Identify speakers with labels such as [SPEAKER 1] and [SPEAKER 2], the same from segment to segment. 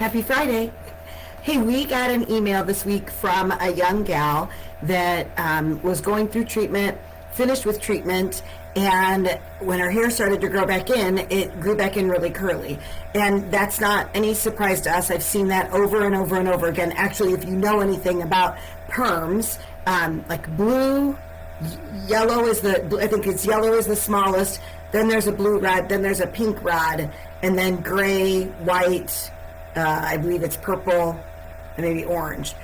[SPEAKER 1] Happy Friday. Hey, we got an email this week from a young gal that was going through treatment, finished with treatment, and when her hair started to grow back in, it grew back in really curly. And that's not any surprise to us. I've seen that over and over and over again. Actually, if you know anything about perms, like blue, yellow is I think it's yellow is the smallest, then there's a blue rod, then there's a pink rod, and then gray, white, I believe it's purple, and maybe orange.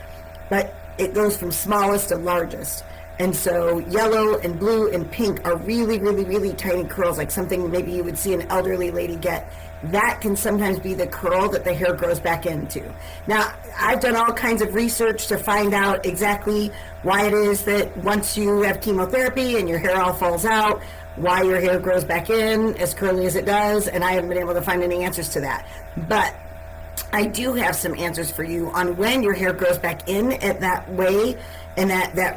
[SPEAKER 1] But it goes from smallest to largest. And so yellow and blue and pink are really, really, really tiny curls, like something maybe you would see an elderly lady get. That can sometimes be the curl that the hair grows back into. Now, I've done all kinds of research to find out exactly why it is that once you have chemotherapy and your hair all falls out, why your hair grows back in as curly as it does, and I haven't been able to find any answers to that. But I do have some answers for you on when your hair grows back in at that way and that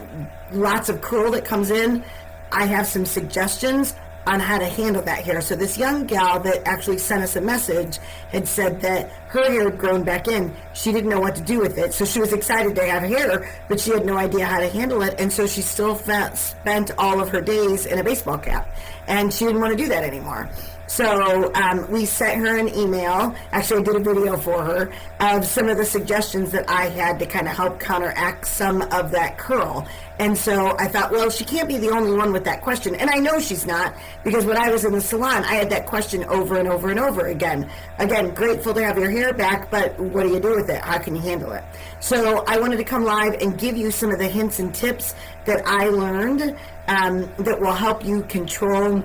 [SPEAKER 1] lots of curl that comes in. I have some suggestions on how to handle that hair. So this young gal that actually sent us a message had said that her hair had grown back in. She didn't know what to do with it. So she was excited to have hair, but she had no idea how to handle it. And so she still spent all of her days in a baseball cap. And she didn't want to do that anymore. So we sent her an email. Actually, I did a video for her of some of the suggestions that I had to kind of help counteract some of that curl. And so I thought, well, she can't be the only one with that question. And I know she's not, because when I was in the salon, I had that question over and over and over again. Again, grateful to have your hair back, but what do you do with it? How can you handle it? So I wanted to come live and give you some of the hints and tips that I learned that will help you control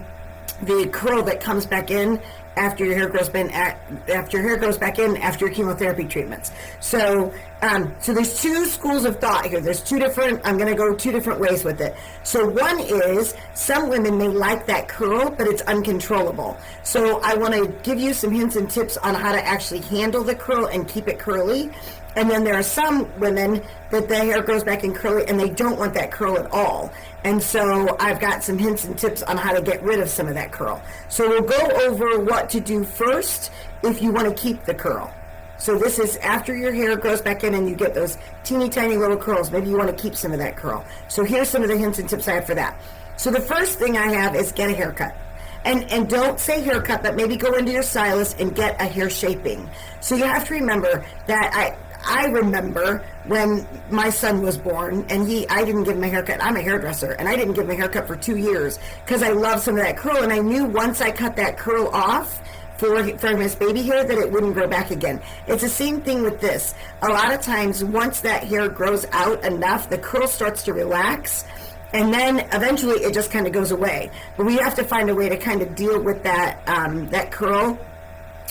[SPEAKER 1] the curl that comes back in after your hair grows back in after your chemotherapy treatments. So there's two schools of thought here. There's I'm going to go two different ways with it. So one is some women may like that curl, but it's uncontrollable. So I want to give you some hints and tips on how to actually handle the curl and keep it curly. And then there are some women that the hair grows back in curly and they don't want that curl at all. And so I've got some hints and tips on how to get rid of some of that curl. So we'll go over what to do first if you want to keep the curl. So this is after your hair grows back in and you get those teeny tiny little curls. Maybe you want to keep some of that curl. So here's some of the hints and tips I have for that. So the first thing I have is get a haircut. And don't say haircut, but maybe go into your stylist and get a hair shaping. So you have to remember that I remember when my son was born, and I didn't give him a haircut. I'm a hairdresser, and I didn't give him a haircut for 2 years because I loved some of that curl, and I knew once I cut that curl off for his baby hair that it wouldn't grow back again. It's the same thing with this. A lot of times, once that hair grows out enough, the curl starts to relax, and then eventually it just kind of goes away. But we have to find a way to kind of deal with that curl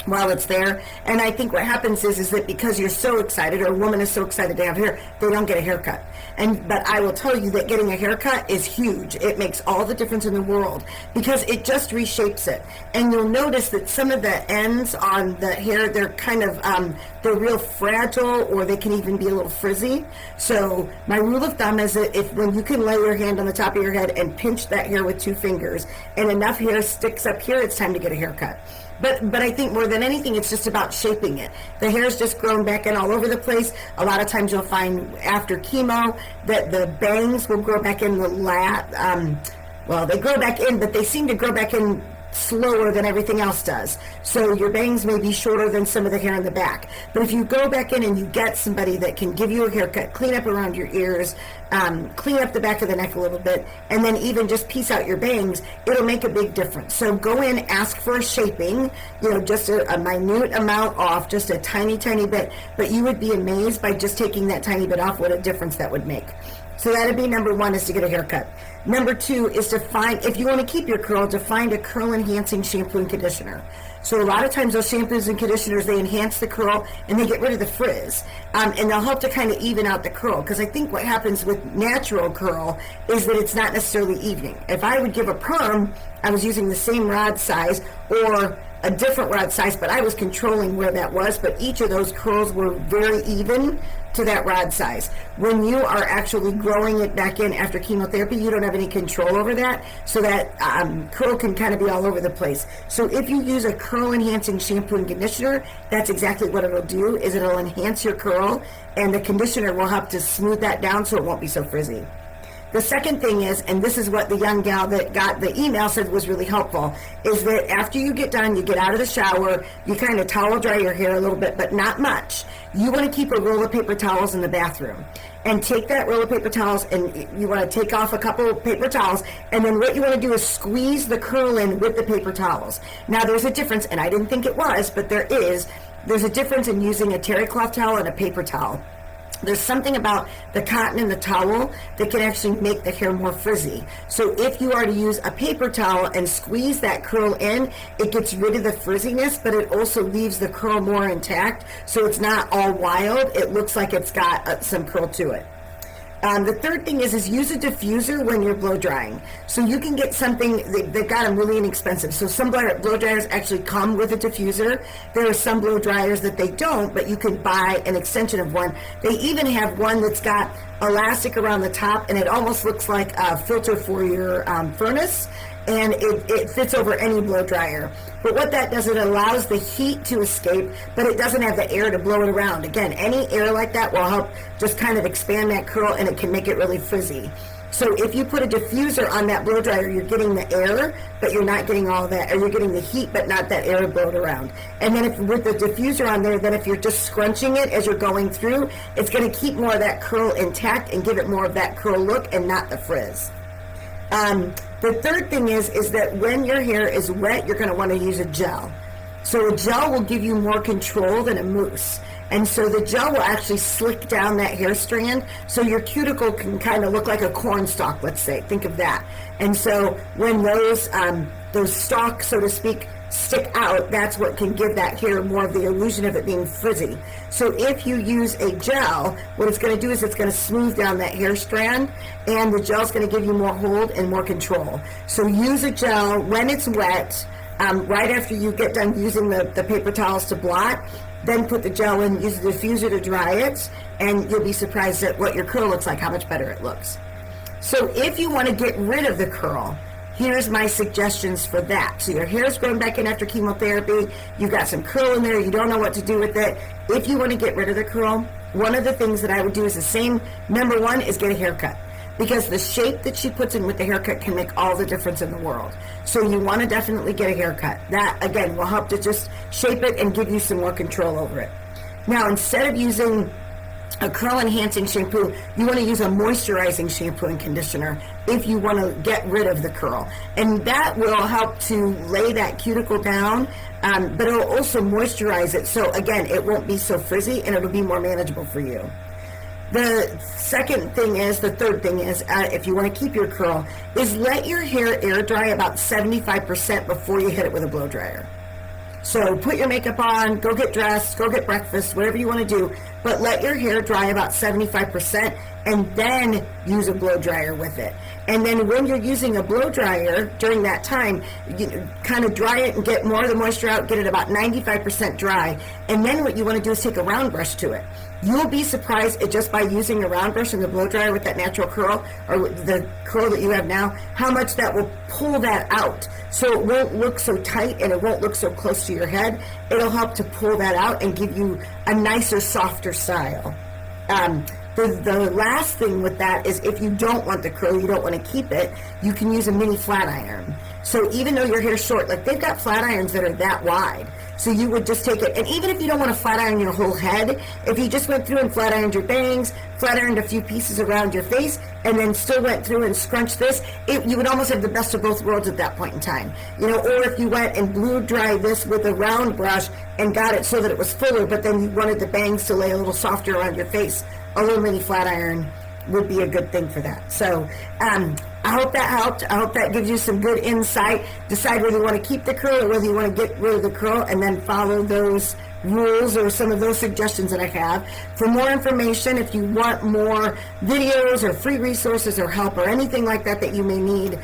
[SPEAKER 1] while it's there. And I think what happens is that because you're so excited, or a woman is so excited to have hair, they don't get a haircut. But I will tell you that getting a haircut is huge. It makes all the difference in the world because it just reshapes it. And you'll notice that some of the ends on the hair, they're kind of they're real fragile, or they can even be a little frizzy. So my rule of thumb is that when you can lay your hand on the top of your head and pinch that hair with 2 fingers and enough hair sticks up here, it's time to get a haircut. But I think more than anything, it's just about shaping it. The hair's just grown back in all over the place. A lot of times you'll find after chemo that the bangs will grow back in they grow back in, but they seem to grow back in slower than everything else does. So your bangs may be shorter than some of the hair in the back. But if you go back in and you get somebody that can give you a haircut, clean up around your ears, clean up the back of the neck a little bit, and then even just piece out your bangs, it'll make a big difference. So go in, ask for a shaping, just a minute amount off, just a tiny, tiny bit. But you would be amazed by just taking that tiny bit off what a difference that would make. So that'd be number one, is to get a haircut. Number two is to find, if you want to keep your curl, to find a curl enhancing shampoo and conditioner. So a lot of times those shampoos and conditioners, they enhance the curl and they get rid of the frizz. And they'll help to kind of even out the curl. Because I think what happens with natural curl is that it's not necessarily evening. If I would give a perm, I was using the same rod size, or a different rod size, but I was controlling where that was, but each of those curls were very even to that rod size. When you are actually growing it back in after chemotherapy, you don't have any control over that, so that curl can kind of be all over the place. So if you use a curl enhancing shampoo and conditioner, that's exactly what it'll do, is it'll enhance your curl, and the conditioner will help to smooth that down so it won't be so frizzy. The second thing is, and this is what the young gal that got the email said was really helpful, is that after you get done, you get out of the shower, you kind of towel dry your hair a little bit, but not much. You want to keep a roll of paper towels in the bathroom. And take that roll of paper towels, and you want to take off a couple of paper towels, and then what you want to do is squeeze the curl in with the paper towels. Now there's a difference, and I didn't think it was, but there's a difference in using a terry cloth towel and a paper towel. There's something about the cotton in the towel that can actually make the hair more frizzy. So if you are to use a paper towel and squeeze that curl in, it gets rid of the frizziness, but it also leaves the curl more intact, so it's not all wild. It looks like it's got some curl to it. The third thing is use a diffuser when you're blow drying. So you can get something, they've got them really inexpensive. So some blow dryers actually come with a diffuser. There are some blow dryers that they don't, but you can buy an extension of one. They even have one that's got elastic around the top, and it almost looks like a filter for your furnace, and it fits over any blow dryer. But what that does, it allows the heat to escape, but it doesn't have the air to blow it around. Again, any air like that will help just kind of expand that curl, and it can make it really frizzy. So if you put a diffuser on that blow dryer, you're getting the air, but you're not getting all that, or you're getting the heat, but not that air to blow it around. And then if with the diffuser on there, then if you're just scrunching it as you're going through, it's going to keep more of that curl intact and give it more of that curl look and not the frizz. The third thing is that when your hair is wet, you're going to want to use a gel. So a gel will give you more control than a mousse. And so the gel will actually slick down that hair strand, so your cuticle can kind of look like a corn stalk, let's say. Think of that. And so when those stalks, so to speak, stick out, that's what can give that hair more of the illusion of it being frizzy. So if you use a gel, what it's going to do is it's going to smooth down that hair strand, and the gel's going to give you more hold and more control. So use a gel when it's wet, right after you get done using the paper towels to blot. Then put the gel in, use the diffuser to dry it, and you'll be surprised at what your curl looks like, how much better it looks. So if you want to get rid of the curl, here's my suggestions for that. So your hair's growing back in after chemotherapy, you've got some curl in there, you don't know what to do with it. If you want to get rid of the curl, one of the things that I would do is the same. Number one is get a haircut, because the shape that she puts in with the haircut can make all the difference in the world. So you want to definitely get a haircut. That, again, will help to just shape it and give you some more control over it. Now, instead of using a curl enhancing shampoo, you want to use a moisturizing shampoo and conditioner if you want to get rid of the curl. And that will help to lay that cuticle down, but it'll also moisturize it. So again, it won't be so frizzy, and it'll be more manageable for you. The third thing is, if you want to keep your curl, is let your hair air dry about 75% before you hit it with a blow dryer. So put your makeup on, go get dressed, go get breakfast, whatever you want to do, but let your hair dry about 75% and then use a blow dryer with it. And then when you're using a blow dryer during that time, you kind of dry it and get more of the moisture out, get it about 95% dry. And then what you want to do is take a round brush to it. You'll be surprised at just by using a round brush in the blow dryer with that natural curl, or the curl that you have now, how much that will pull that out. So it won't look so tight and it won't look so close to your head. It'll help to pull that out and give you a nicer, softer style. The last thing with that is if you don't want the curl, you don't want to keep it, you can use a mini flat iron. So even though your hair's short, like they've got flat irons that are that wide. So you would just take it, and even if you don't want to flat iron your whole head, if you just went through and flat ironed your bangs, flat ironed a few pieces around your face, and then still went through and scrunched this, you would almost have the best of both worlds at that point in time. You know, or if you went and blew dry this with a round brush and got it so that it was fuller, but then you wanted the bangs to lay a little softer around your face, a little mini flat iron would be a good thing for that. So I hope that helped. I hope that gives you some good insight. Decide whether you want to keep the curl or whether you want to get rid of the curl, and then follow those rules or some of those suggestions that I have. For more information, if you want more videos or free resources or help or anything like that that you may need,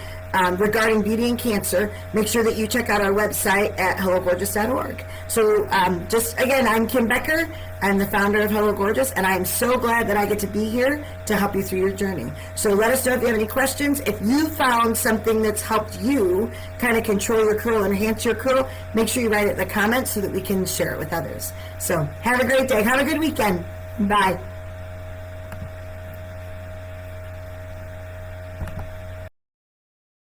[SPEAKER 1] regarding beauty and cancer, make sure that you check out our website at hellogorgeous.org. So just again, I'm Kim Becker. I'm the founder of Hello Gorgeous, and I'm so glad that I get to be here to help you through your journey. So let us know if you have any questions. If you found something that's helped you kind of control your curl, enhance your curl, make sure you write it in the comments so that we can share it with others. So have a great day. Have a good weekend. Bye.